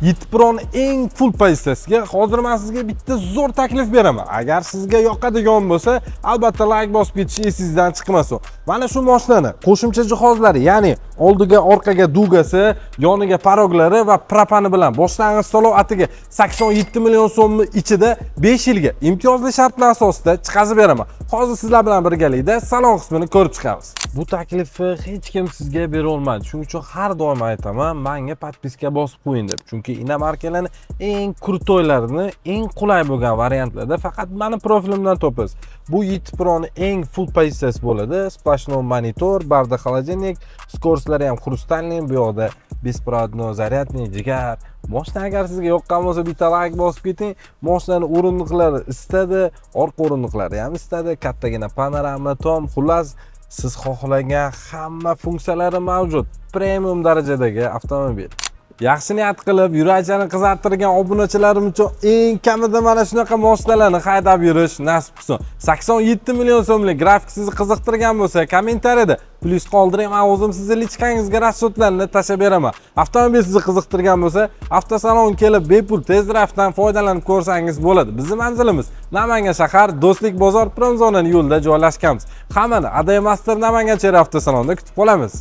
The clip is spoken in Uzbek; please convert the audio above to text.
Yitpron eng full pozitsiyasiga hozir men sizga bitta zo'r taklif beraman. Agar sizga yoqadigan bo'lsa, albatta like bosib ketish esingizdan chiqmasin. Mana shu mashinani qo'shimcha jihozlari, ya'ni oldiga, orqaga dugasi, yoniga paroglari va propani bilan boshlang'ich to'lov atiga 87 million so'mni ichida 5 yilga imtiyozli shartlar asosida chiqazib beraman. Hozir sizlar bilan birgalikda salon qismini ko'rib chiqamiz. Bu taklifni hech kim sizga bera olmaydi. Shuning uchun har doim aytaman, menga podpiska bosib qo'ying deb. Chunki inomarkalarning eng krutoylarini, eng qulay bo'lgan variantlarda faqat meni profilimdan topasiz. Bu Yitpron eng full pozitsiyasi bo'ladi. Splashnoy monitor, barda xolodilnik, skorslari ham xrustalniy, bu yoqda besprovодной zaryadniy, jigar. Mashina agar sizga yoqqan bo'lsa, bitta like bosib keting. Mashinaning o'rindiqlari istadi, orqa o'rindiqlari ham istadi, kattagina panorama, tom, xullas siz xohlagan hamma funksiyalari mavjud. Premium darajadagi avtomobil. Yaxshi niyat qilib, yurakni qizartirgan obunachilarim uchun eng kamida mana shunaqa mashinalarni haydab yurish nasib qilsin. 87 million so'mlik grafik sizni qiziqtirgan bo'lsa, kommentariyada plyus qoldiring, men o'zim sizni lichkangizga raschodlarni tashlab beraman. Avtomobil sizni qiziqtirgan bo'lsa, avtosalon kelib bepul test drive'dan foydalanib ko'rsangiz bo'ladi. Bizning manzilimiz Namangan shahar, Do'stlik bozor, Promzonaning yo'lida joylashganmiz. Hammani Aday Master Namangan avtosalonida kutib qolamiz.